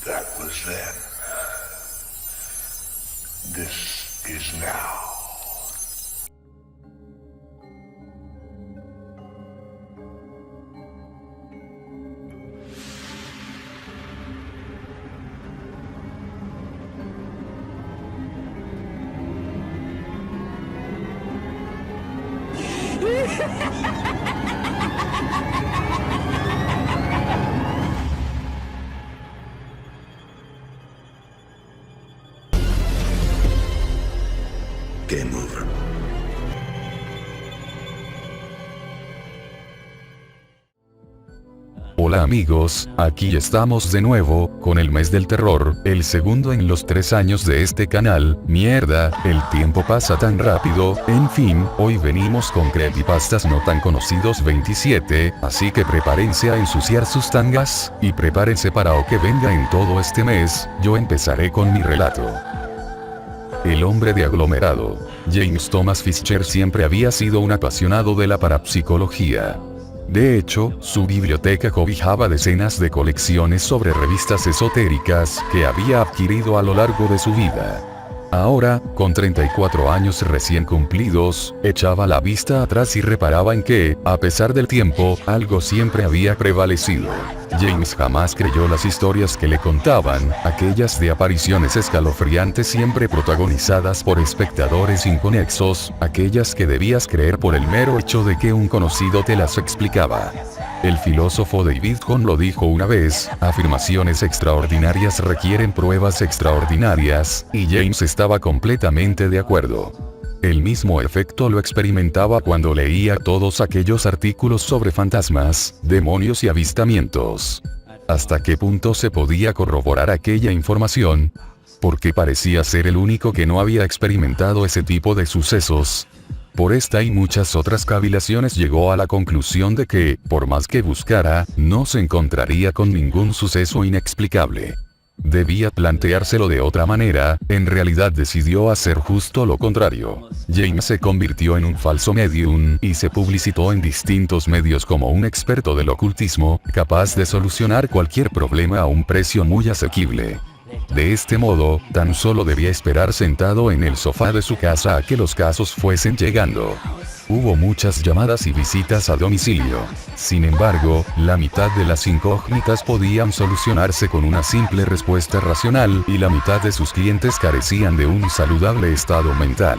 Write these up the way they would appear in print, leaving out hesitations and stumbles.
That was then. This is now. Game over. Hola amigos, aquí estamos de nuevo, con el mes del terror, el segundo en los 3 años de este canal. Mierda, el tiempo pasa tan rápido. En fin, hoy venimos con creepypastas no tan conocidos 27, así que prepárense a ensuciar sus tangas, y prepárense para lo que venga en todo este mes. Yo empezaré con mi relato. El hombre de aglomerado. James Thomas Fisher siempre había sido un apasionado de la parapsicología. De hecho, su biblioteca cobijaba decenas de colecciones sobre revistas esotéricas que había adquirido a lo largo de su vida. Ahora, con 34 años recién cumplidos, echaba la vista atrás y reparaba en que, a pesar del tiempo, algo siempre había prevalecido. James jamás creyó las historias que le contaban, aquellas de apariciones escalofriantes siempre protagonizadas por espectadores inconexos, aquellas que debías creer por el mero hecho de que un conocido te las explicaba. El filósofo David Hume lo dijo una vez: afirmaciones extraordinarias requieren pruebas extraordinarias, y James estaba completamente de acuerdo. El mismo efecto lo experimentaba cuando leía todos aquellos artículos sobre fantasmas, demonios y avistamientos. ¿Hasta qué punto se podía corroborar aquella información? Porque parecía ser el único que no había experimentado ese tipo de sucesos. Por esta y muchas otras cavilaciones llegó a la conclusión de que, por más que buscara, no se encontraría con ningún suceso inexplicable. Debía planteárselo de otra manera. En realidad decidió hacer justo lo contrario. James se convirtió en un falso medium y se publicitó en distintos medios como un experto del ocultismo, capaz de solucionar cualquier problema a un precio muy asequible. De este modo, tan solo debía esperar sentado en el sofá de su casa a que los casos fuesen llegando. Hubo muchas llamadas y visitas a domicilio. Sin embargo, la mitad de las incógnitas podían solucionarse con una simple respuesta racional, y la mitad de sus clientes carecían de un saludable estado mental.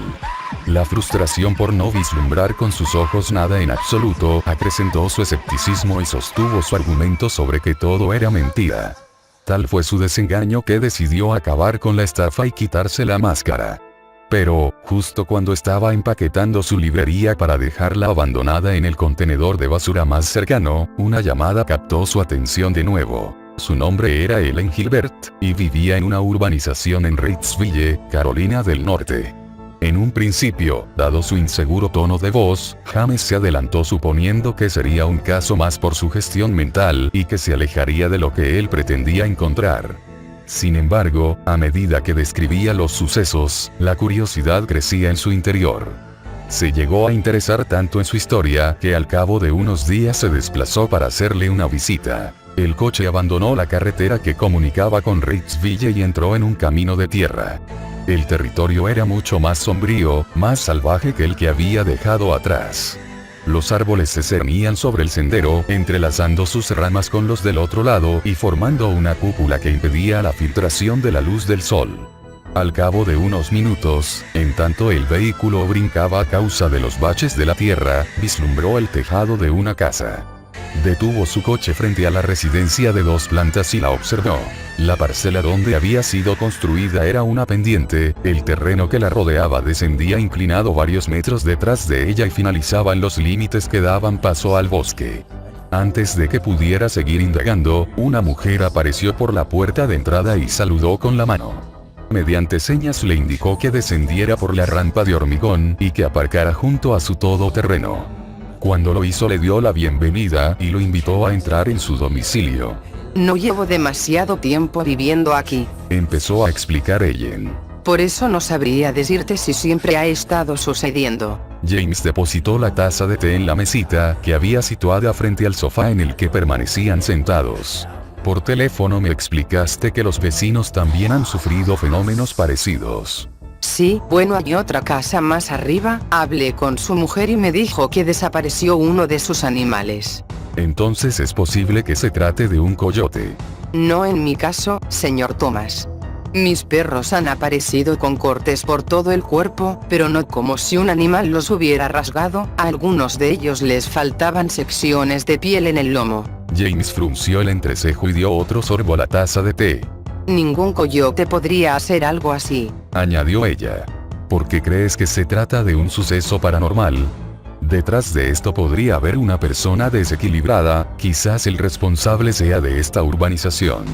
La frustración por no vislumbrar con sus ojos nada en absoluto acrecentó su escepticismo y sostuvo su argumento sobre que todo era mentira. Tal fue su desengaño que decidió acabar con la estafa y quitarse la máscara. Pero, justo cuando estaba empaquetando su librería para dejarla abandonada en el contenedor de basura más cercano, una llamada captó su atención de nuevo. Su nombre era Ellen Gilbert, y vivía en una urbanización en Reidsville, Carolina del Norte. En un principio, dado su inseguro tono de voz, James se adelantó suponiendo que sería un caso más por su gestión mental y que se alejaría de lo que él pretendía encontrar. Sin embargo, a medida que describía los sucesos, la curiosidad crecía en su interior. Se llegó a interesar tanto en su historia que al cabo de unos días se desplazó para hacerle una visita. El coche abandonó la carretera que comunicaba con Reidsville y entró en un camino de tierra. El territorio era mucho más sombrío, más salvaje que el que había dejado atrás. Los árboles se cernían sobre el sendero, entrelazando sus ramas con los del otro lado y formando una cúpula que impedía la filtración de la luz del sol. Al cabo de unos minutos, en tanto el vehículo brincaba a causa de los baches de la tierra, vislumbró el tejado de una casa. Detuvo su coche frente a la residencia de 2 plantas y la observó. La parcela donde había sido construida era una pendiente, el terreno que la rodeaba descendía inclinado varios metros detrás de ella y finalizaba en los límites que daban paso al bosque. Antes de que pudiera seguir indagando, una mujer apareció por la puerta de entrada y saludó con la mano. Mediante señas le indicó que descendiera por la rampa de hormigón y que aparcara junto a su todoterreno. Cuando lo hizo le dio la bienvenida y lo invitó a entrar en su domicilio. No llevo demasiado tiempo viviendo aquí. Empezó a explicar Ellen. Por eso no sabría decirte si siempre ha estado sucediendo. James depositó la taza de té en la mesita que había situada frente al sofá en el que permanecían sentados. Por teléfono me explicaste que los vecinos también han sufrido fenómenos parecidos. Sí, bueno, hay otra casa más arriba, hablé con su mujer y me dijo que desapareció uno de sus animales. Entonces es posible que se trate de un coyote. No en mi caso, señor Thomas. Mis perros han aparecido con cortes por todo el cuerpo, pero no como si un animal los hubiera rasgado, a algunos de ellos les faltaban secciones de piel en el lomo. James frunció el entrecejo y dio otro sorbo a la taza de té. Ningún coyote podría hacer algo así, Añadió ella. ¿Por qué crees que se trata de un suceso paranormal? Detrás de esto podría haber una persona desequilibrada, quizás el responsable sea de esta urbanización.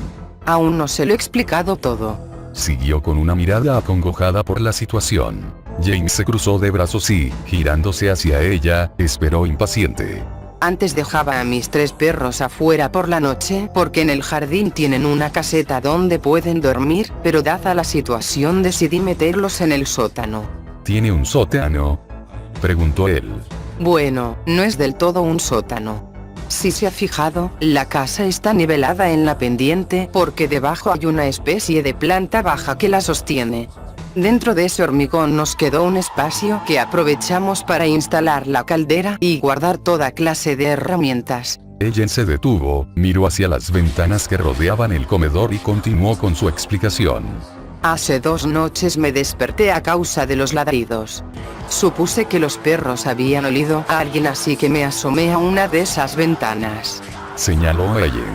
Aún no se lo he explicado todo. Siguió con una mirada acongojada por la situación. James se cruzó de brazos y, girándose hacia ella, esperó impaciente. Antes dejaba a mis 3 perros afuera por la noche porque en el jardín tienen una caseta donde pueden dormir, pero dada la situación decidí meterlos en el sótano. ¿Tiene un sótano?, preguntó él. Bueno, no es del todo un sótano. Si se ha fijado, la casa está nivelada en la pendiente porque debajo hay una especie de planta baja que la sostiene. Dentro de ese hormigón nos quedó un espacio que aprovechamos para instalar la caldera y guardar toda clase de herramientas. Ella se detuvo, miró hacia las ventanas que rodeaban el comedor y continuó con su explicación. Hace 2 noches me desperté a causa de los ladridos. Supuse que los perros habían olido a alguien, así que me asomé a una de esas ventanas. Señaló ella.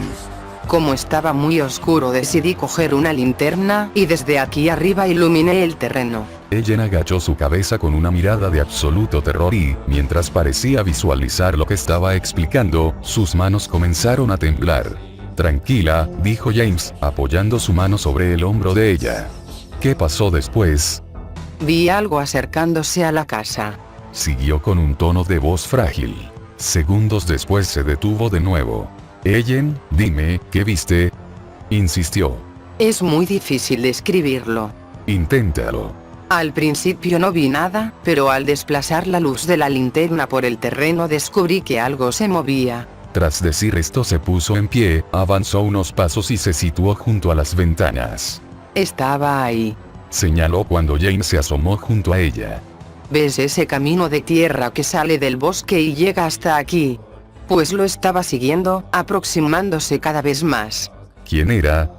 Como estaba muy oscuro decidí coger una linterna y desde aquí arriba iluminé el terreno. Ellen agachó su cabeza con una mirada de absoluto terror y, mientras parecía visualizar lo que estaba explicando, sus manos comenzaron a temblar. Tranquila, dijo James, apoyando su mano sobre el hombro de ella. ¿Qué pasó después? Vi algo acercándose a la casa. Siguió con un tono de voz frágil. Segundos después se detuvo de nuevo. Ellen, dime, ¿qué viste?, insistió. Es muy difícil describirlo. Inténtalo. Al principio no vi nada, pero al desplazar la luz de la linterna por el terreno descubrí que algo se movía. Tras decir esto se puso en pie, avanzó unos pasos y se situó junto a las ventanas. Estaba ahí. Señaló cuando James se asomó junto a ella. ¿Ves ese camino de tierra que sale del bosque y llega hasta aquí? Pues lo estaba siguiendo, aproximándose cada vez más. ¿Quién era?,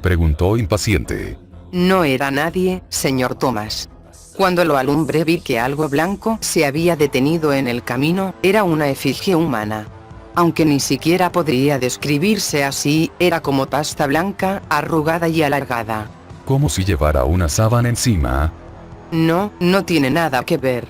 preguntó impaciente. No era nadie, señor Thomas. Cuando lo alumbré vi que algo blanco se había detenido en el camino, era una efigie humana. Aunque ni siquiera podría describirse así, era como pasta blanca, arrugada y alargada. Como si llevara una sábana encima. No, no tiene nada que ver.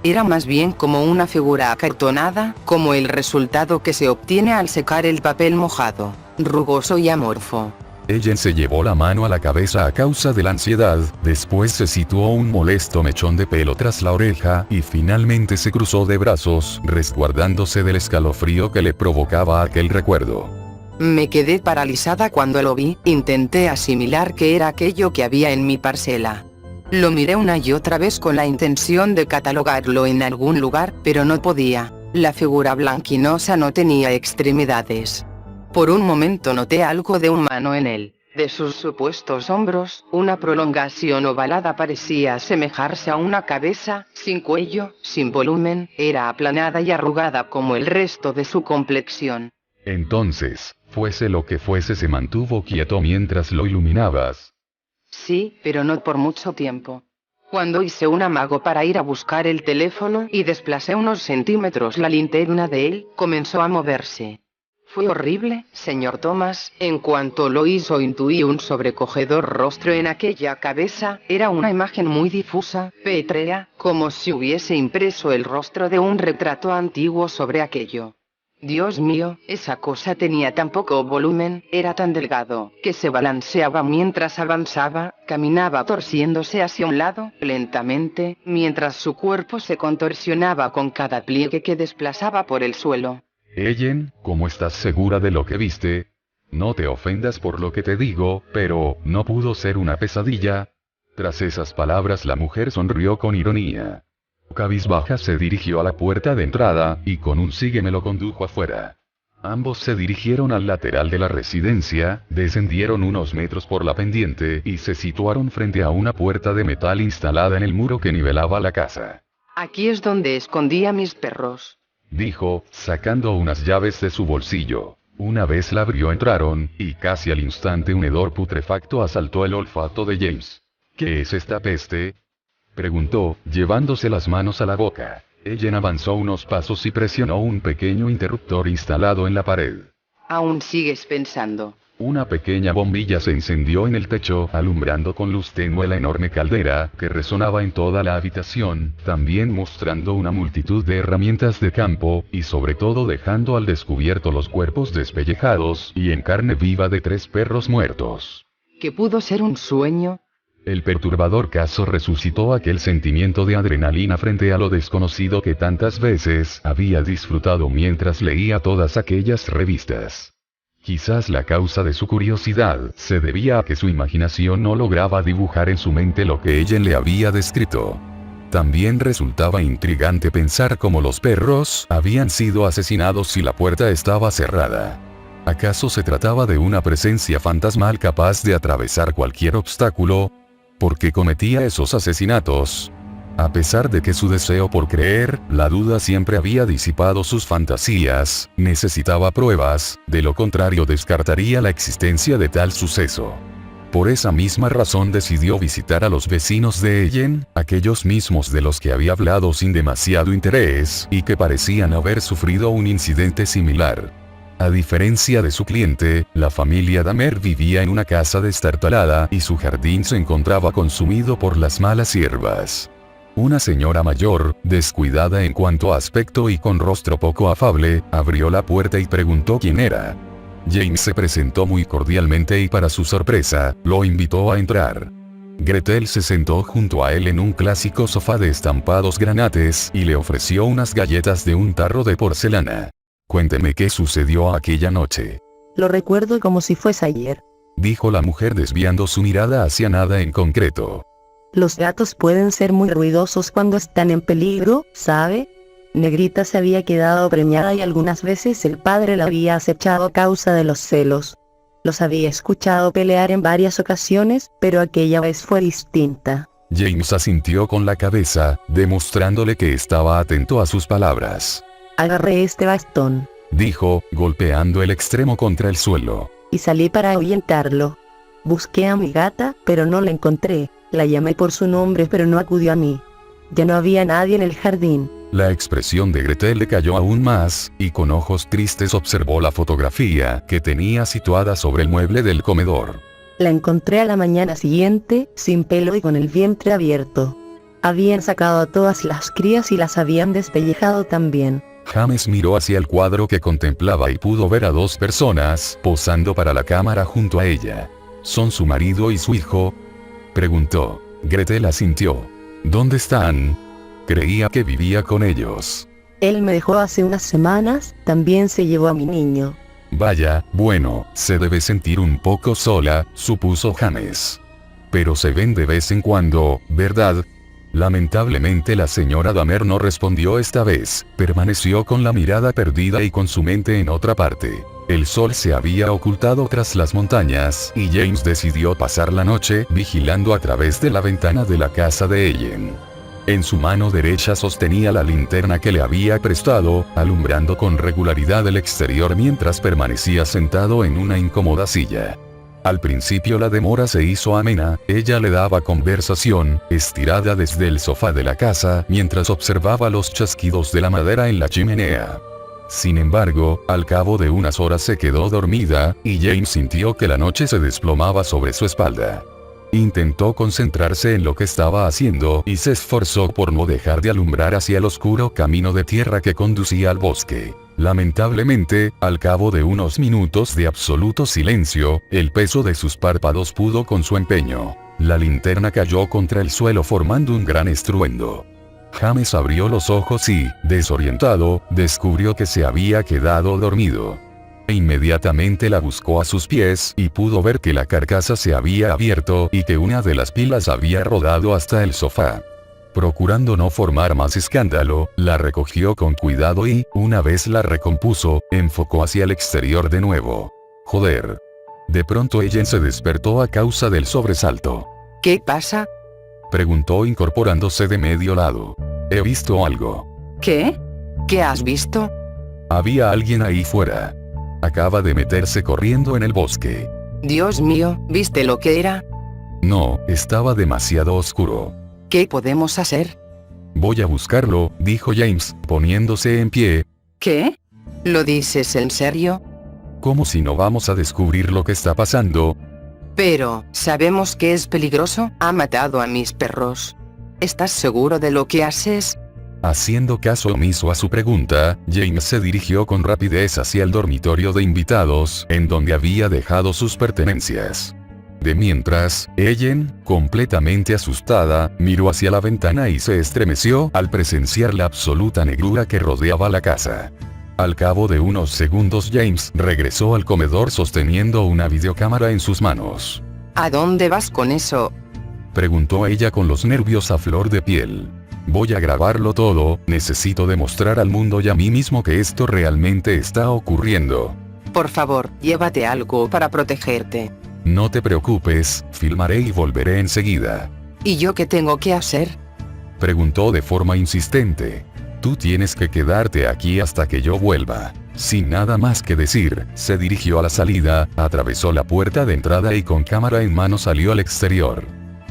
Era más bien como una figura acartonada, como el resultado que se obtiene al secar el papel mojado, rugoso y amorfo. Ellen se llevó la mano a la cabeza a causa de la ansiedad, después se situó un molesto mechón de pelo tras la oreja y finalmente se cruzó de brazos, resguardándose del escalofrío que le provocaba aquel recuerdo. Me quedé paralizada cuando lo vi, intenté asimilar qué era aquello que había en mi parcela. Lo miré una y otra vez con la intención de catalogarlo en algún lugar, pero no podía. La figura blanquinosa no tenía extremidades. Por un momento noté algo de humano en él. De sus supuestos hombros, una prolongación ovalada parecía asemejarse a una cabeza, sin cuello, sin volumen, era aplanada y arrugada como el resto de su complexión. Entonces, fuese lo que fuese, se mantuvo quieto mientras lo iluminabas. Sí, pero no por mucho tiempo. Cuando hice un amago para ir a buscar el teléfono y desplacé unos centímetros la linterna de él, comenzó a moverse. Fue horrible, señor Thomas, en cuanto lo hizo intuí un sobrecogedor rostro en aquella cabeza, era una imagen muy difusa, pétrea, como si hubiese impreso el rostro de un retrato antiguo sobre aquello. Dios mío, esa cosa tenía tan poco volumen, era tan delgado, que se balanceaba mientras avanzaba, caminaba torciéndose hacia un lado, lentamente, mientras su cuerpo se contorsionaba con cada pliegue que desplazaba por el suelo. Ellen, ¿cómo estás segura de lo que viste? No te ofendas por lo que te digo, pero, ¿no pudo ser una pesadilla? Tras esas palabras la mujer sonrió con ironía. Cabizbaja se dirigió a la puerta de entrada, y con un sígueme lo condujo afuera. Ambos se dirigieron al lateral de la residencia, descendieron unos metros por la pendiente y se situaron frente a una puerta de metal instalada en el muro que nivelaba la casa. Aquí es donde escondí a mis perros. Dijo, sacando unas llaves de su bolsillo. Una vez la abrió entraron, y casi al instante un hedor putrefacto asaltó el olfato de James. ¿Qué es esta peste? Preguntó, llevándose las manos a la boca. Ellen avanzó unos pasos y presionó un pequeño interruptor instalado en la pared. Aún sigues pensando. Una pequeña bombilla se encendió en el techo, alumbrando con luz tenue la enorme caldera, que resonaba en toda la habitación, también mostrando una multitud de herramientas de campo, y sobre todo dejando al descubierto los cuerpos despellejados y en carne viva de 3 perros muertos. ¿Que pudo ser un sueño? El perturbador caso resucitó aquel sentimiento de adrenalina frente a lo desconocido que tantas veces había disfrutado mientras leía todas aquellas revistas. Quizás la causa de su curiosidad se debía a que su imaginación no lograba dibujar en su mente lo que Ellen le había descrito. También resultaba intrigante pensar cómo los perros habían sido asesinados si la puerta estaba cerrada. ¿Acaso se trataba de una presencia fantasmal capaz de atravesar cualquier obstáculo? ¿Por qué cometía esos asesinatos? A pesar de que su deseo por creer, la duda siempre había disipado sus fantasías, necesitaba pruebas, de lo contrario descartaría la existencia de tal suceso. Por esa misma razón decidió visitar a los vecinos de Ellen, aquellos mismos de los que había hablado sin demasiado interés, y que parecían haber sufrido un incidente similar. A diferencia de su cliente, la familia Dahmer vivía en una casa destartalada y su jardín se encontraba consumido por las malas hierbas. Una señora mayor, descuidada en cuanto a aspecto y con rostro poco afable, abrió la puerta y preguntó quién era. James se presentó muy cordialmente y para su sorpresa, lo invitó a entrar. Gretel se sentó junto a él en un clásico sofá de estampados granates y le ofreció unas galletas de un tarro de porcelana. Cuénteme qué sucedió aquella noche. Lo recuerdo como si fuese ayer. Dijo la mujer desviando su mirada hacia nada en concreto. Los gatos pueden ser muy ruidosos cuando están en peligro, ¿sabe? Negrita se había quedado preñada y algunas veces el padre la había acechado a causa de los celos. Los había escuchado pelear en varias ocasiones, pero aquella vez fue distinta. James asintió con la cabeza, demostrándole que estaba atento a sus palabras. Agarré este bastón, Dijo, golpeando el extremo contra el suelo. y salí para ahuyentarlo. Busqué a mi gata, pero no la encontré. La llamé por su nombre, pero no acudió a mí. Ya no había nadie en el jardín. La expresión de Gretel le cayó aún más, y con ojos tristes observó la fotografía que tenía situada sobre el mueble del comedor. La encontré a la mañana siguiente, sin pelo y con el vientre abierto. Habían sacado a todas las crías y las habían despellejado también. James miró hacia el cuadro que contemplaba y pudo ver a 2 personas posando para la cámara junto a ella. ¿Son su marido y su hijo? Preguntó. Gretel asintió. ¿Dónde están? Creía que vivía con ellos. Él me dejó hace unas semanas, también se llevó a mi niño. Vaya, bueno, se debe sentir un poco sola, supuso James. Pero se ven de vez en cuando, ¿verdad? Lamentablemente la señora Dahmer no respondió esta vez, permaneció con la mirada perdida y con su mente en otra parte. El sol se había ocultado tras las montañas, y James decidió pasar la noche vigilando a través de la ventana de la casa de Ellen. En su mano derecha sostenía la linterna que le había prestado, alumbrando con regularidad el exterior mientras permanecía sentado en una incómoda silla. Al principio la demora se hizo amena, ella le daba conversación, estirada desde el sofá de la casa, mientras observaba los chasquidos de la madera en la chimenea. Sin embargo, al cabo de unas horas se quedó dormida, y James sintió que la noche se desplomaba sobre su espalda. Intentó concentrarse en lo que estaba haciendo y se esforzó por no dejar de alumbrar hacia el oscuro camino de tierra que conducía al bosque. Lamentablemente, al cabo de unos minutos de absoluto silencio, el peso de sus párpados pudo con su empeño. La linterna cayó contra el suelo formando un gran estruendo. James abrió los ojos y, desorientado, descubrió que se había quedado dormido. Inmediatamente la buscó a sus pies y pudo ver que la carcasa se había abierto y que una de las pilas había rodado hasta el sofá. Procurando no formar más escándalo, la recogió con cuidado y, una vez la recompuso, enfocó hacia el exterior de nuevo. Joder. De pronto ella se despertó a causa del sobresalto. ¿Qué pasa? Preguntó incorporándose de medio lado. He visto algo. ¿Qué? ¿Qué has visto? Había alguien ahí fuera. Acaba de meterse corriendo en el bosque. Dios mío, ¿viste lo que era? No, estaba demasiado oscuro. ¿Qué podemos hacer? Voy a buscarlo, dijo James, poniéndose en pie. ¿Qué? ¿Lo dices en serio? Como si no vamos a descubrir lo que está pasando. Pero, ¿sabemos que es peligroso? Ha matado a mis perros. ¿Estás seguro de lo que haces? Haciendo caso omiso a su pregunta, James se dirigió con rapidez hacia el dormitorio de invitados, en donde había dejado sus pertenencias. De mientras, Ellen, completamente asustada, miró hacia la ventana y se estremeció al presenciar la absoluta negrura que rodeaba la casa. Al cabo de unos segundos James regresó al comedor sosteniendo una videocámara en sus manos. ¿A dónde vas con eso? Preguntó ella con los nervios a flor de piel. Voy a grabarlo todo, necesito demostrar al mundo y a mí mismo que esto realmente está ocurriendo. Por favor, llévate algo para protegerte. No te preocupes, filmaré y volveré enseguida. ¿Y yo qué tengo que hacer? Preguntó de forma insistente. Tú tienes que quedarte aquí hasta que yo vuelva. Sin nada más que decir, se dirigió a la salida, atravesó la puerta de entrada y con cámara en mano salió al exterior.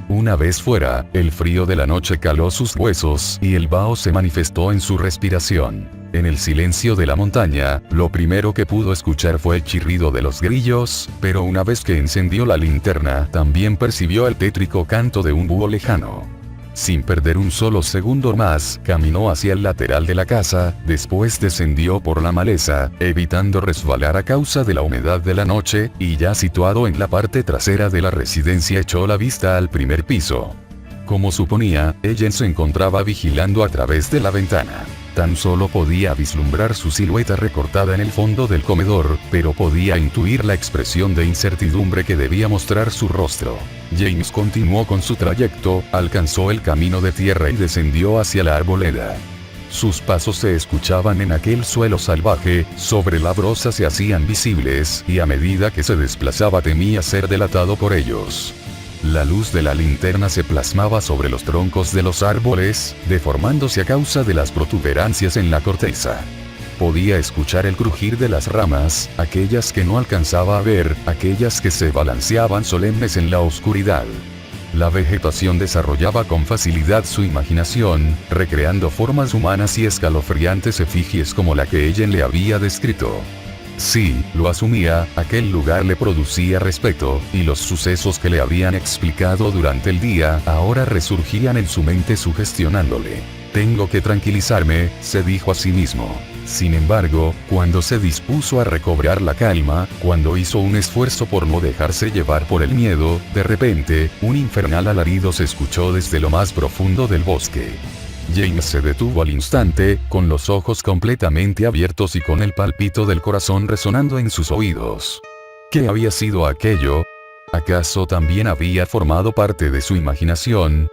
Una vez fuera, el frío de la noche caló sus huesos y el vaho se manifestó en su respiración. En el silencio de la montaña, lo primero que pudo escuchar fue el chirrido de los grillos, pero una vez que encendió la linterna, también percibió el tétrico canto de un búho lejano. Sin perder un solo segundo más, caminó hacia el lateral de la casa, después descendió por la maleza, evitando resbalar a causa de la humedad de la noche, y ya situado en la parte trasera de la residencia echó la vista al primer piso. Como suponía, Ellen se encontraba vigilando a través de la ventana. Tan solo podía vislumbrar su silueta recortada en el fondo del comedor, pero podía intuir la expresión de incertidumbre que debía mostrar su rostro. James continuó con su trayecto, alcanzó el camino de tierra y descendió hacia la arboleda. Sus pasos se escuchaban en aquel suelo salvaje, sobre la brosa se hacían visibles, y a medida que se desplazaba temía ser delatado por ellos. La luz de la linterna se plasmaba sobre los troncos de los árboles, deformándose a causa de las protuberancias en la corteza. Podía escuchar el crujir de las ramas, aquellas que no alcanzaba a ver, aquellas que se balanceaban solemnes en la oscuridad. La vegetación desarrollaba con facilidad su imaginación, recreando formas humanas y escalofriantes efigies como la que Ellen le había descrito. Sí, lo asumía, aquel lugar le producía respeto, y los sucesos que le habían explicado durante el día ahora resurgían en su mente sugestionándole. Tengo que tranquilizarme, se dijo a sí mismo. Sin embargo, cuando se dispuso a recobrar la calma, cuando hizo un esfuerzo por no dejarse llevar por el miedo, de repente, un infernal alarido se escuchó desde lo más profundo del bosque. James se detuvo al instante, con los ojos completamente abiertos y con el palpito del corazón resonando en sus oídos. ¿Qué había sido aquello? ¿Acaso también había formado parte de su imaginación?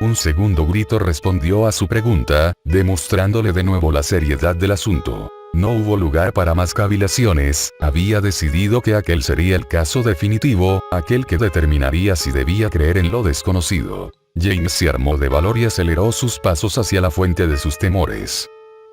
Un segundo grito respondió a su pregunta, demostrándole de nuevo la seriedad del asunto. No hubo lugar para más cavilaciones, había decidido que aquel sería el caso definitivo, aquel que determinaría si debía creer en lo desconocido. James se armó de valor y aceleró sus pasos hacia la fuente de sus temores.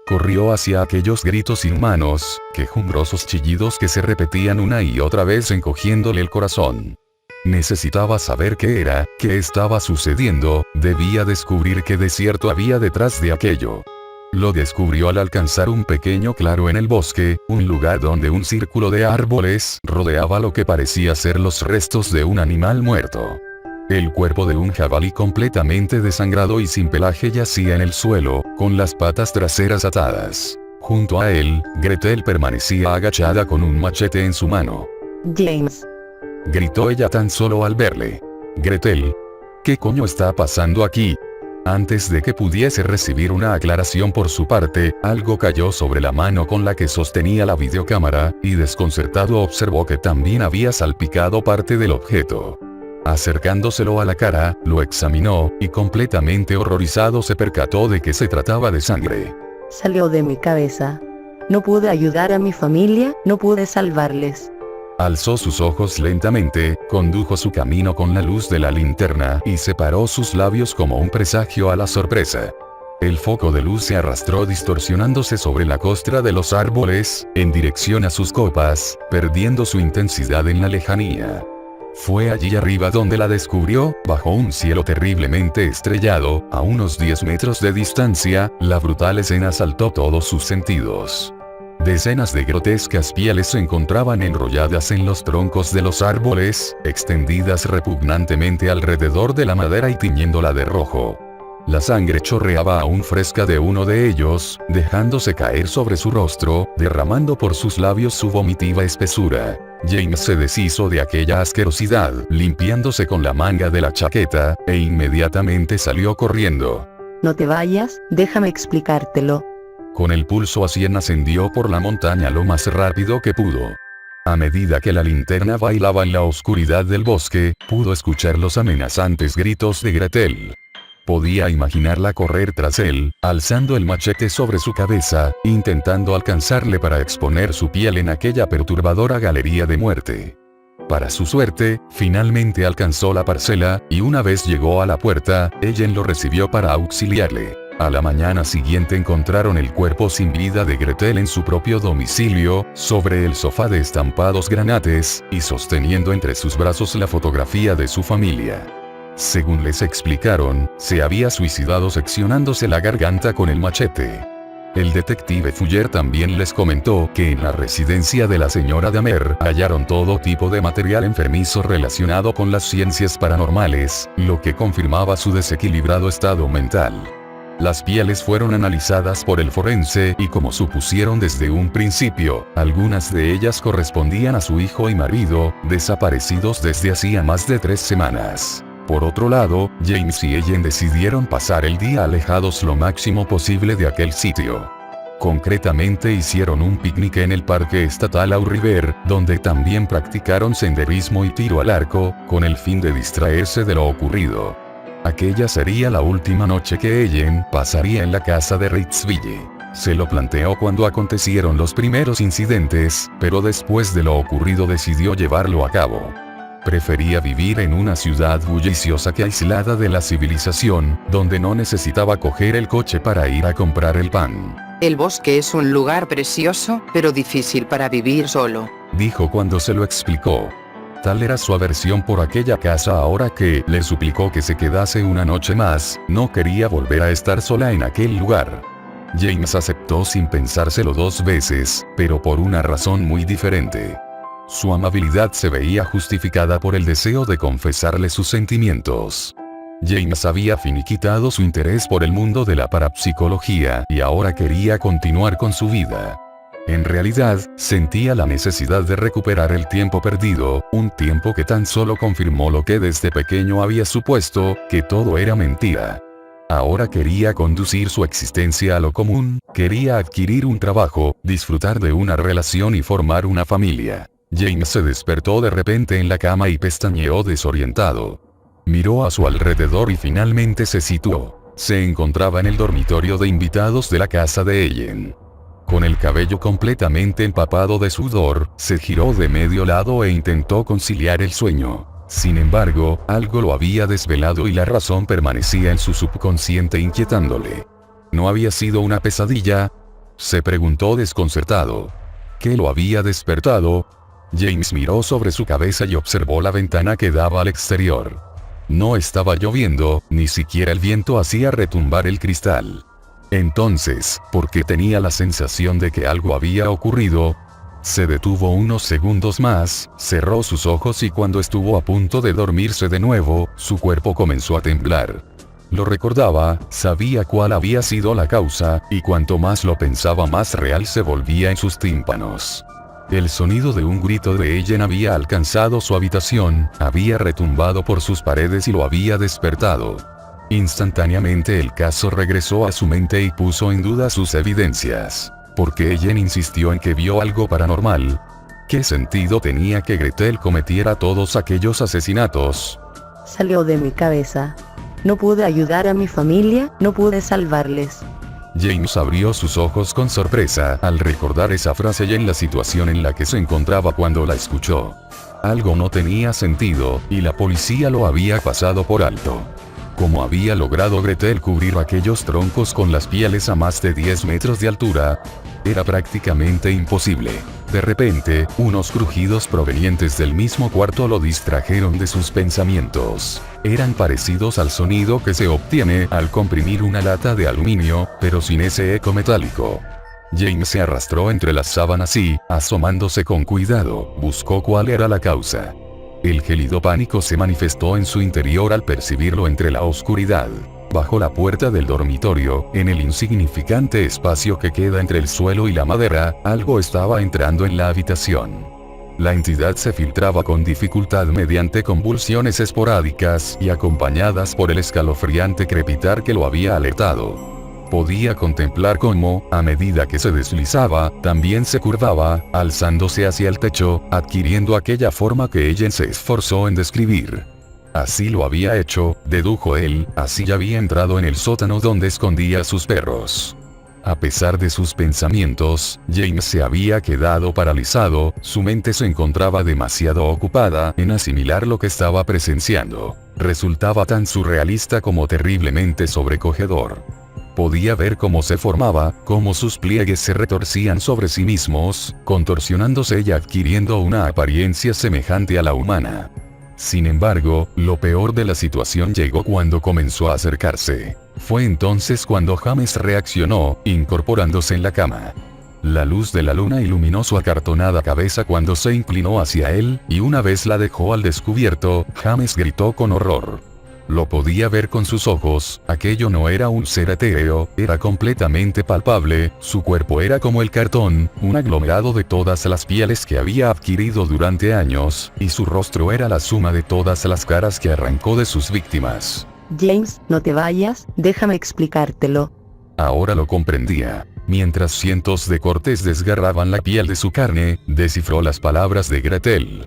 Corrió hacia aquellos gritos inhumanos, quejumbrosos chillidos que se repetían una y otra vez encogiéndole el corazón. Necesitaba saber qué era, qué estaba sucediendo, debía descubrir qué desierto había detrás de aquello. Lo descubrió al alcanzar un pequeño claro en el bosque, un lugar donde un círculo de árboles rodeaba lo que parecía ser los restos de un animal muerto. El cuerpo de un jabalí completamente desangrado y sin pelaje yacía en el suelo, con las patas traseras atadas. Junto a él, Gretel permanecía agachada con un machete en su mano. James. Gritó ella tan solo al verle. Gretel. ¿Qué coño está pasando aquí? Antes de que pudiese recibir una aclaración por su parte, algo cayó sobre la mano con la que sostenía la videocámara, y desconcertado observó que también había salpicado parte del objeto. Acercándoselo a la cara, lo examinó, y completamente horrorizado se percató de que se trataba de sangre. Salió de mi cabeza. No pude ayudar a mi familia, no pude salvarles. Alzó sus ojos lentamente, condujo su camino con la luz de la linterna y separó sus labios como un presagio a la sorpresa. El foco de luz se arrastró distorsionándose sobre la costra de los árboles, en dirección a sus copas, perdiendo su intensidad en la lejanía. Fue allí arriba donde la descubrió, bajo un cielo terriblemente estrellado, a unos 10 metros de distancia. La brutal escena asaltó todos sus sentidos. Decenas de grotescas pieles se encontraban enrolladas en los troncos de los árboles, extendidas repugnantemente alrededor de la madera y tiñéndola de rojo. La sangre chorreaba aún fresca de uno de ellos, dejándose caer sobre su rostro, derramando por sus labios su vomitiva espesura. James se deshizo de aquella asquerosidad, limpiándose con la manga de la chaqueta, e inmediatamente salió corriendo. No te vayas, déjame explicártelo. Con el pulso a 100 ascendió por la montaña lo más rápido que pudo. A medida que la linterna bailaba en la oscuridad del bosque, pudo escuchar los amenazantes gritos de Gretel. Podía imaginarla correr tras él, alzando el machete sobre su cabeza, intentando alcanzarle para exponer su piel en aquella perturbadora galería de muerte. Para su suerte, finalmente alcanzó la parcela, y una vez llegó a la puerta, Ellen lo recibió para auxiliarle. A la mañana siguiente encontraron el cuerpo sin vida de Gretel en su propio domicilio, sobre el sofá de estampados granates, y sosteniendo entre sus brazos la fotografía de su familia. Según les explicaron, se había suicidado seccionándose la garganta con el machete. El detective Fuller también les comentó que en la residencia de la señora Dahmer hallaron todo tipo de material enfermizo relacionado con las ciencias paranormales, lo que confirmaba su desequilibrado estado mental. Las pieles fueron analizadas por el forense y, como supusieron desde un principio, algunas de ellas correspondían a su hijo y marido, desaparecidos desde hacía más de 3 semanas. Por otro lado, James y Ellen decidieron pasar el día alejados lo máximo posible de aquel sitio. Concretamente hicieron un picnic en el Parque Estatal Au River, donde también practicaron senderismo y tiro al arco, con el fin de distraerse de lo ocurrido. Aquella sería la última noche que Ellen pasaría en la casa de Ritzville. Se lo planteó cuando acontecieron los primeros incidentes, pero después de lo ocurrido decidió llevarlo a cabo. Prefería vivir en una ciudad bulliciosa que aislada de la civilización, donde no necesitaba coger el coche para ir a comprar el pan. El bosque es un lugar precioso, pero difícil para vivir solo, dijo cuando se lo explicó. Tal era su aversión por aquella casa ahora que le suplicó que se quedase una noche más, no quería volver a estar sola en aquel lugar. James aceptó sin pensárselo 2 veces, pero por una razón muy diferente. Su amabilidad se veía justificada por el deseo de confesarle sus sentimientos. James había finiquitado su interés por el mundo de la parapsicología y ahora quería continuar con su vida. En realidad, sentía la necesidad de recuperar el tiempo perdido, un tiempo que tan solo confirmó lo que desde pequeño había supuesto, que todo era mentira. Ahora quería conducir su existencia a lo común, quería adquirir un trabajo, disfrutar de una relación y formar una familia. James se despertó de repente en la cama y pestañeó desorientado. Miró a su alrededor y finalmente se situó. Se encontraba en el dormitorio de invitados de la casa de Ellen. Con el cabello completamente empapado de sudor, se giró de medio lado e intentó conciliar el sueño. Sin embargo, algo lo había desvelado y la razón permanecía en su subconsciente inquietándole. ¿No había sido una pesadilla?, se preguntó desconcertado. ¿Qué lo había despertado? James miró sobre su cabeza y observó la ventana que daba al exterior. No estaba lloviendo, ni siquiera el viento hacía retumbar el cristal. Entonces, ¿por qué tenía la sensación de que algo había ocurrido? Se detuvo unos segundos más, cerró sus ojos y cuando estuvo a punto de dormirse de nuevo, su cuerpo comenzó a temblar. Lo recordaba, sabía cuál había sido la causa, y cuanto más lo pensaba más real se volvía en sus tímpanos. El sonido de un grito de Ellen había alcanzado su habitación, había retumbado por sus paredes y lo había despertado. Instantáneamente el caso regresó a su mente y puso en duda sus evidencias. ¿Por qué Ellen insistió en que vio algo paranormal? ¿Qué sentido tenía que Gretel cometiera todos aquellos asesinatos? salió de mi cabeza. No pude ayudar a mi familia, no pude salvarles. James abrió sus ojos con sorpresa al recordar esa frase y en la situación en la que se encontraba cuando la escuchó. Algo no tenía sentido, y la policía lo había pasado por alto. ¿Cómo había logrado Gretel cubrir aquellos troncos con las pieles a más de 10 metros de altura? Era prácticamente imposible. De repente, unos crujidos provenientes del mismo cuarto lo distrajeron de sus pensamientos. Eran parecidos al sonido que se obtiene al comprimir una lata de aluminio, pero sin ese eco metálico. James se arrastró entre las sábanas y, asomándose con cuidado, buscó cuál era la causa. El gélido pánico se manifestó en su interior al percibirlo entre la oscuridad. Bajo la puerta del dormitorio, en el insignificante espacio que queda entre el suelo y la madera, algo estaba entrando en la habitación. La entidad se filtraba con dificultad mediante convulsiones esporádicas y acompañadas por el escalofriante crepitar que lo había alertado. Podía contemplar cómo, a medida que se deslizaba, también se curvaba, alzándose hacia el techo, adquiriendo aquella forma que ella se esforzó en describir. Así lo había hecho, dedujo él, así ya había entrado en el sótano donde escondía a sus perros. A pesar de sus pensamientos, James se había quedado paralizado, su mente se encontraba demasiado ocupada en asimilar lo que estaba presenciando. Resultaba tan surrealista como terriblemente sobrecogedor. Podía ver cómo se formaba, cómo sus pliegues se retorcían sobre sí mismos, contorsionándose y adquiriendo una apariencia semejante a la humana. Sin embargo, lo peor de la situación llegó cuando comenzó a acercarse. Fue entonces cuando James reaccionó, incorporándose en la cama. La luz de la luna iluminó su acartonada cabeza cuando se inclinó hacia él, y una vez la dejó al descubierto, James gritó con horror. Lo podía ver con sus ojos, aquello no era un ser etéreo, era completamente palpable, su cuerpo era como el cartón, un aglomerado de todas las pieles que había adquirido durante años, y su rostro era la suma de todas las caras que arrancó de sus víctimas. James, no te vayas, déjame explicártelo. Ahora lo comprendía. Mientras cientos de cortes desgarraban la piel de su carne, descifró las palabras de Gretel.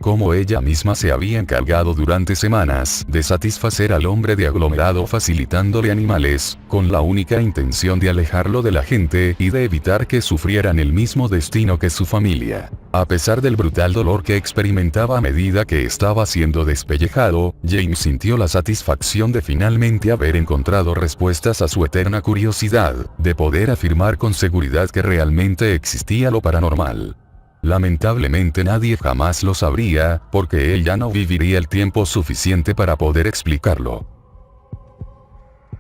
Como ella misma se había encargado durante semanas de satisfacer al hombre de aglomerado facilitándole animales, con la única intención de alejarlo de la gente y de evitar que sufrieran el mismo destino que su familia. A pesar del brutal dolor que experimentaba a medida que estaba siendo despellejado, James sintió la satisfacción de finalmente haber encontrado respuestas a su eterna curiosidad, de poder afirmar con seguridad que realmente existía lo paranormal. Lamentablemente nadie jamás lo sabría, porque él ya no viviría el tiempo suficiente para poder explicarlo.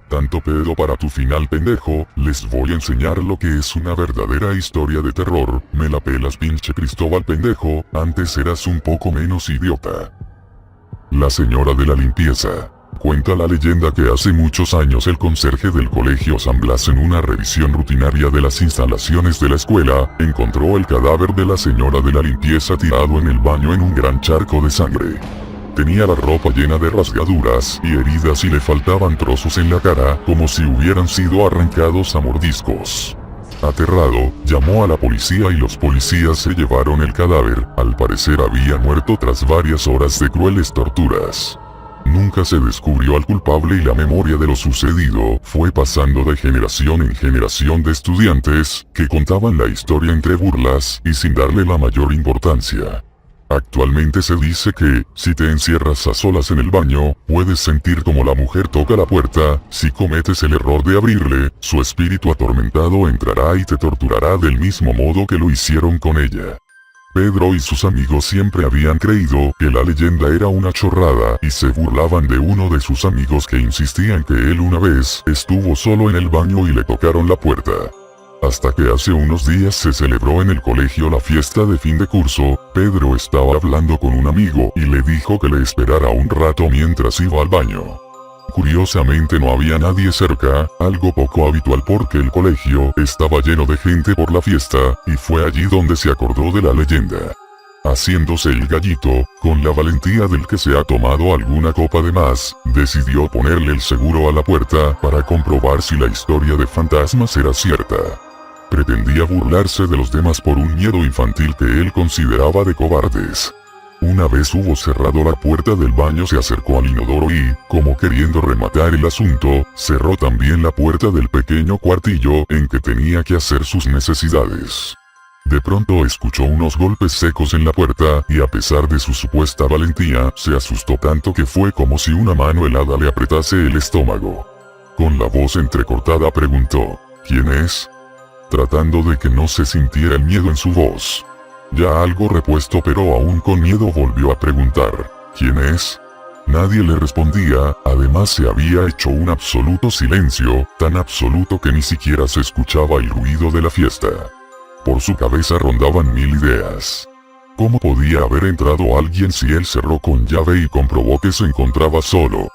Tanto pedo para tu final, pendejo, les voy a enseñar lo que es una verdadera historia de terror. Me la pelas, pinche Cristóbal, pendejo, antes eras un poco menos idiota. La señora de la limpieza. Cuenta la leyenda que hace muchos años el conserje del colegio San Blas, en una revisión rutinaria de las instalaciones de la escuela, encontró el cadáver de la señora de la limpieza tirado en el baño en un gran charco de sangre. Tenía la ropa llena de rasgaduras y heridas y le faltaban trozos en la cara, como si hubieran sido arrancados a mordiscos. Aterrado, llamó a la policía y los policías se llevaron el cadáver. Al parecer había muerto tras varias horas de crueles torturas. Nunca se descubrió al culpable y la memoria de lo sucedido fue pasando de generación en generación de estudiantes, que contaban la historia entre burlas y sin darle la mayor importancia. Actualmente se dice que, si te encierras a solas en el baño, puedes sentir como la mujer toca la puerta. Si cometes el error de abrirle, su espíritu atormentado entrará y te torturará del mismo modo que lo hicieron con ella. Pedro y sus amigos siempre habían creído que la leyenda era una chorrada y se burlaban de uno de sus amigos que insistía en que él una vez estuvo solo en el baño y le tocaron la puerta. Hasta que hace unos días se celebró en el colegio la fiesta de fin de curso. Pedro estaba hablando con un amigo y le dijo que le esperara un rato mientras iba al baño. Curiosamente no había nadie cerca, algo poco habitual porque el colegio estaba lleno de gente por la fiesta, y fue allí donde se acordó de la leyenda. Haciéndose el gallito, con la valentía del que se ha tomado alguna copa de más, decidió ponerle el seguro a la puerta para comprobar si la historia de fantasmas era cierta. Pretendía burlarse de los demás por un miedo infantil que él consideraba de cobardes. Una vez hubo cerrado la puerta del baño, se acercó al inodoro y, como queriendo rematar el asunto, cerró también la puerta del pequeño cuartillo en que tenía que hacer sus necesidades. De pronto escuchó unos golpes secos en la puerta, y a pesar de su supuesta valentía, se asustó tanto que fue como si una mano helada le apretase el estómago. Con la voz entrecortada preguntó, ¿quién es? Tratando de que no se sintiera el miedo en su voz. Ya algo repuesto pero aún con miedo volvió a preguntar, ¿quién es? Nadie le respondía, además se había hecho un absoluto silencio, tan absoluto que ni siquiera se escuchaba el ruido de la fiesta. Por su cabeza rondaban mil ideas. ¿Cómo podía haber entrado alguien si él cerró con llave y comprobó que se encontraba solo?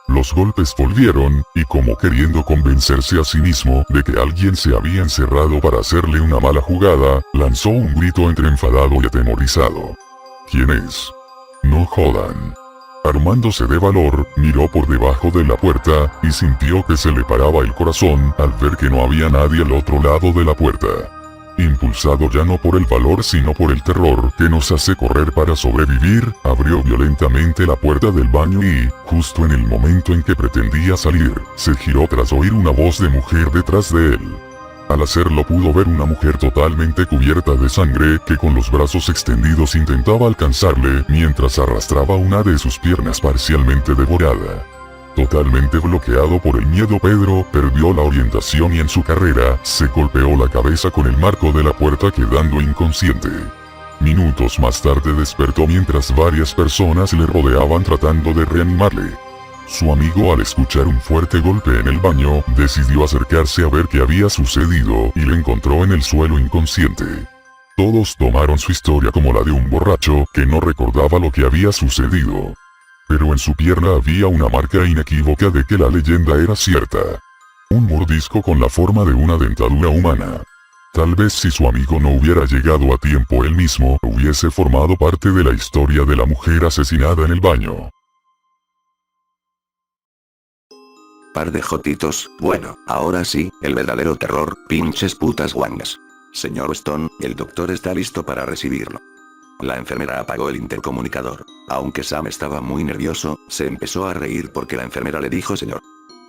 Los golpes volvieron, y como queriendo convencerse a sí mismo de que alguien se había encerrado para hacerle una mala jugada, lanzó un grito entre enfadado y atemorizado. ¿Quién es? No jodan. Armándose de valor, miró por debajo de la puerta, y sintió que se le paraba el corazón al ver que no había nadie al otro lado de la puerta. Impulsado ya no por el valor sino por el terror que nos hace correr para sobrevivir, abrió violentamente la puerta del baño y, justo en el momento en que pretendía salir, se giró tras oír una voz de mujer detrás de él. Al hacerlo pudo ver una mujer totalmente cubierta de sangre que con los brazos extendidos intentaba alcanzarle mientras arrastraba una de sus piernas parcialmente devorada. Totalmente bloqueado por el miedo, Pedro perdió la orientación y en su carrera se golpeó la cabeza con el marco de la puerta quedando inconsciente. Minutos más tarde despertó mientras varias personas le rodeaban tratando de reanimarle. Su amigo, al escuchar un fuerte golpe en el baño, decidió acercarse a ver qué había sucedido y le encontró en el suelo inconsciente. Todos tomaron su historia como la de un borracho que no recordaba lo que había sucedido. Pero en su pierna había una marca inequívoca de que la leyenda era cierta. Un mordisco con la forma de una dentadura humana. Tal vez si su amigo no hubiera llegado a tiempo, él mismo hubiese formado parte de la historia de la mujer asesinada en el baño. Par de jotitos, bueno, ahora sí, el verdadero terror, pinches putas guangas. Señor Stone, el doctor está listo para recibirlo. La enfermera apagó el intercomunicador. Aunque Sam estaba muy nervioso, se empezó a reír porque la enfermera le dijo señor.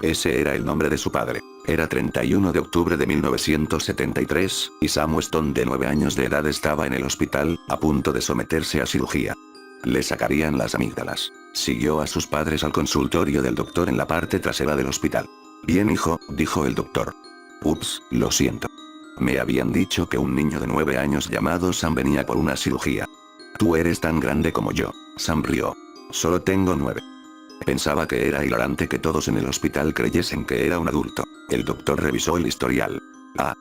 Ese era el nombre de su padre. Era 31 de octubre de 1973, y Sam Weston, de 9 años de edad, estaba en el hospital, a punto de someterse a cirugía. Le sacarían las amígdalas. Siguió a sus padres al consultorio del doctor en la parte trasera del hospital. Bien, hijo, dijo el doctor. Ups, lo siento. Me habían dicho que un niño de 9 años llamado Sam venía por una cirugía. Tú eres tan grande como yo. Sam rió. Solo tengo 9. Pensaba que era hilarante que todos en el hospital creyesen que era un adulto. El doctor revisó el historial. Ah.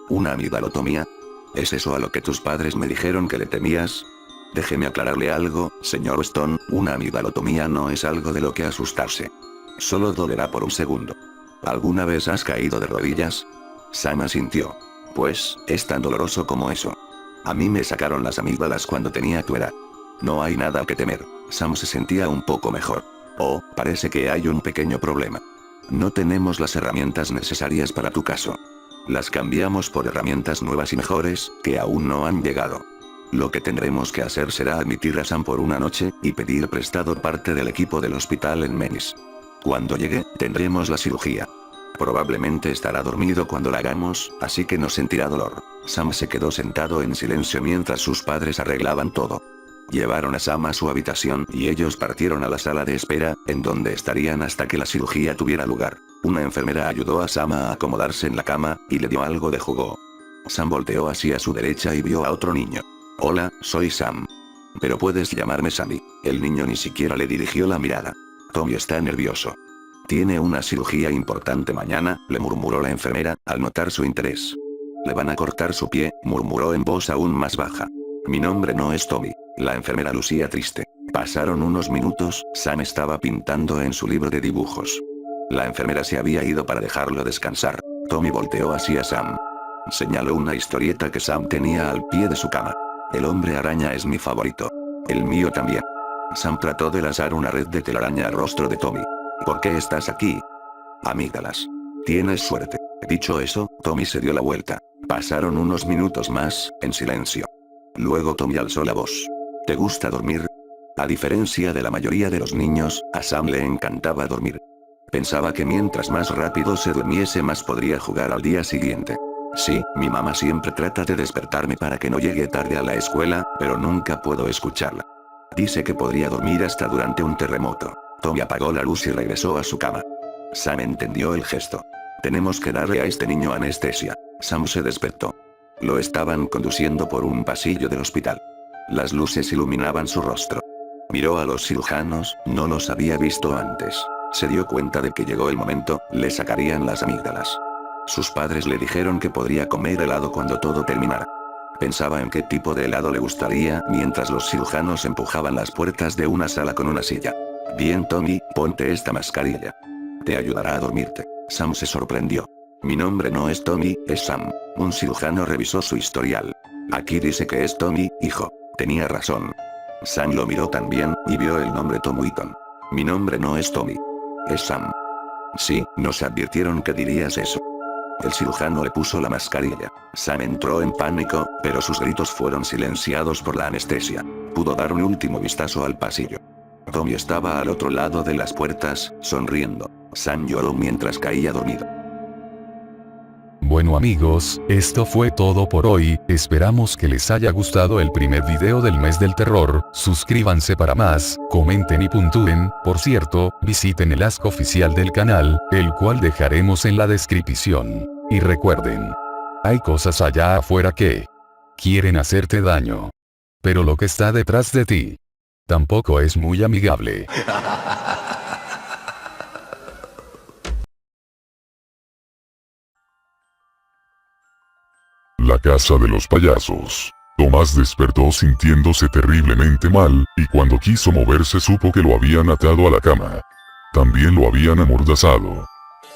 ¿Una amigdalotomía? ¿Es eso a lo que tus padres me dijeron que le temías? Déjeme aclararle algo, señor Stone, una amigdalotomía no es algo de lo que asustarse. Solo dolerá por un segundo. ¿Alguna vez has caído de rodillas? Sam asintió. Pues, es tan doloroso como eso. A mí me sacaron las amígdalas cuando tenía tu edad. No hay nada que temer. Sam se sentía un poco mejor. Oh, parece que hay un pequeño problema. No tenemos las herramientas necesarias para tu caso. Las cambiamos por herramientas nuevas y mejores, que aún no han llegado. Lo que tendremos que hacer será admitir a Sam por una noche, y pedir prestado parte del equipo del hospital en Menis. Cuando llegue, tendremos la cirugía. Probablemente estará dormido cuando la hagamos, así que no sentirá dolor. Sam se quedó sentado en silencio mientras sus padres arreglaban todo. Llevaron a Sam a su habitación y ellos partieron a la sala de espera, en donde estarían hasta que la cirugía tuviera lugar. Una enfermera ayudó a Sam a acomodarse en la cama, y le dio algo de jugo. Sam volteó hacia su derecha y vio a otro niño. Hola, soy Sam. Pero puedes llamarme Sammy. El niño ni siquiera le dirigió la mirada. Tommy está nervioso. Tiene una cirugía importante mañana, le murmuró la enfermera, al notar su interés. Le van a cortar su pie, murmuró en voz aún más baja. Mi nombre no es Tommy. La enfermera lucía triste. Pasaron unos minutos, Sam estaba pintando en su libro de dibujos. La enfermera se había ido para dejarlo descansar. Tommy volteó hacia Sam. Señaló una historieta que Sam tenía al pie de su cama. El hombre araña es mi favorito. El mío también. Sam trató de lazar una red de telaraña al rostro de Tommy. ¿Por qué estás aquí? Amígdalas. Tienes suerte. Dicho eso, Tommy se dio la vuelta. Pasaron unos minutos más, en silencio. Luego Tommy alzó la voz. ¿Te gusta dormir? A diferencia de la mayoría de los niños, a Sam le encantaba dormir. Pensaba que mientras más rápido se durmiese más podría jugar al día siguiente. Sí, mi mamá siempre trata de despertarme para que no llegue tarde a la escuela, pero nunca puedo escucharla. Dice que podría dormir hasta durante un terremoto. Tommy apagó la luz y regresó a su cama. Sam entendió el gesto. Tenemos que darle a este niño anestesia. Sam se despertó. Lo estaban conduciendo por un pasillo del hospital. Las luces iluminaban su rostro. Miró a los cirujanos, no los había visto antes. Se dio cuenta de que llegó el momento, le sacarían las amígdalas. Sus padres le dijeron que podría comer helado cuando todo terminara. Pensaba en qué tipo de helado le gustaría mientras los cirujanos empujaban las puertas de una sala con una silla. Bien Tommy, ponte esta mascarilla. Te ayudará a dormirte. Sam se sorprendió. Mi nombre no es Tommy, es Sam. Un cirujano revisó su historial. Aquí dice que es Tommy, hijo. Tenía razón. Sam lo miró también, y vio el nombre Tom Wheaton. Mi nombre no es Tommy. Es Sam. Sí, nos advirtieron que dirías eso. El cirujano le puso la mascarilla. Sam entró en pánico, pero sus gritos fueron silenciados por la anestesia. Pudo dar un último vistazo al pasillo. Tommy estaba al otro lado de las puertas, sonriendo. Sam lloró mientras caía dormido. Bueno amigos, esto fue todo por hoy, esperamos que les haya gustado el primer video del mes del terror, suscríbanse para más, comenten y puntúen, por cierto, visiten el Ask oficial del canal, el cual dejaremos en la descripción. Y recuerden, hay cosas allá afuera que quieren hacerte daño. Pero lo que está detrás de ti tampoco es muy amigable. La casa de los payasos. Tomás despertó sintiéndose terriblemente mal, y cuando quiso moverse supo que lo habían atado a la cama. También lo habían amordazado.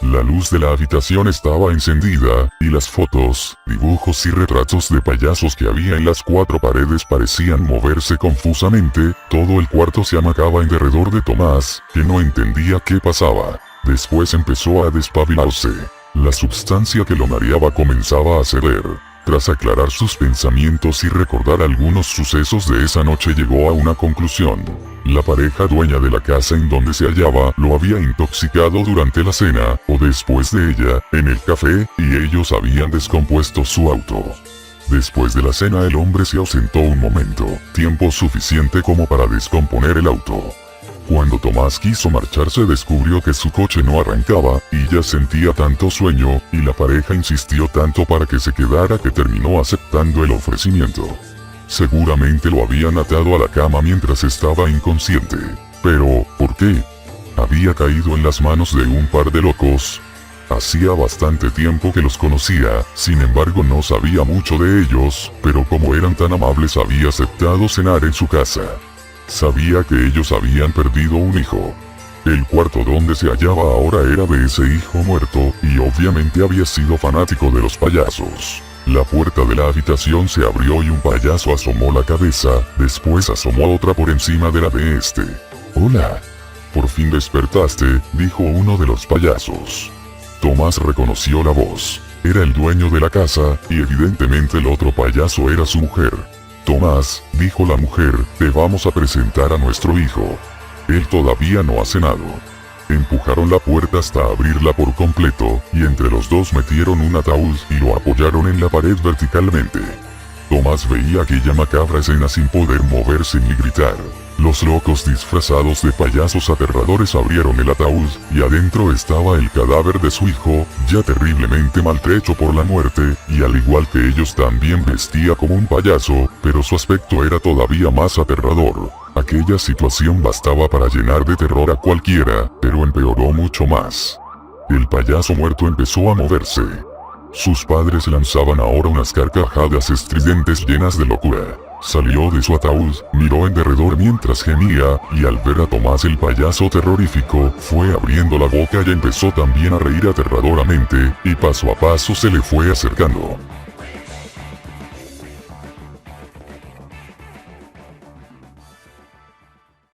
La luz de la habitación estaba encendida, y las fotos, dibujos y retratos de payasos que había en las 4 paredes parecían moverse confusamente. Todo el cuarto se amacaba en derredor de Tomás, que no entendía qué pasaba. Después empezó a despabilarse. La sustancia que lo mareaba comenzaba a ceder. Tras aclarar sus pensamientos y recordar algunos sucesos de esa noche llegó a una conclusión. La pareja dueña de la casa en donde se hallaba lo había intoxicado durante la cena, o después de ella, en el café, y ellos habían descompuesto su auto. Después de la cena el hombre se ausentó un momento, tiempo suficiente como para descomponer el auto. Cuando Tomás quiso marcharse descubrió que su coche no arrancaba, y ya sentía tanto sueño, y la pareja insistió tanto para que se quedara que terminó aceptando el ofrecimiento. Seguramente lo habían atado a la cama mientras estaba inconsciente. Pero, ¿por qué? Había caído en las manos de un par de locos. Hacía bastante tiempo que los conocía, sin embargo no sabía mucho de ellos, pero como eran tan amables había aceptado cenar en su casa. Sabía que ellos habían perdido un hijo. El cuarto donde se hallaba ahora era de ese hijo muerto, y obviamente había sido fanático de los payasos. La puerta de la habitación se abrió y un payaso asomó la cabeza, después asomó otra por encima de la de este. «Hola. Por fin despertaste», dijo uno de los payasos. Tomás reconoció la voz. Era el dueño de la casa, y evidentemente el otro payaso era su mujer. «Tomás», dijo la mujer, «te vamos a presentar a nuestro hijo. Él todavía no ha cenado». Empujaron la puerta hasta abrirla por completo, y entre los dos metieron un ataúd y lo apoyaron en la pared verticalmente. Tomás veía aquella macabra escena sin poder moverse ni gritar. Los locos disfrazados de payasos aterradores abrieron el ataúd, y adentro estaba el cadáver de su hijo, ya terriblemente maltrecho por la muerte, y al igual que ellos también vestía como un payaso, pero su aspecto era todavía más aterrador. Aquella situación bastaba para llenar de terror a cualquiera, pero empeoró mucho más. El payaso muerto empezó a moverse. Sus padres lanzaban ahora unas carcajadas estridentes llenas de locura. Salió de su ataúd, miró en derredor mientras gemía, y al ver a Tomás el payaso terrorífico, fue abriendo la boca y empezó también a reír aterradoramente, y paso a paso se le fue acercando.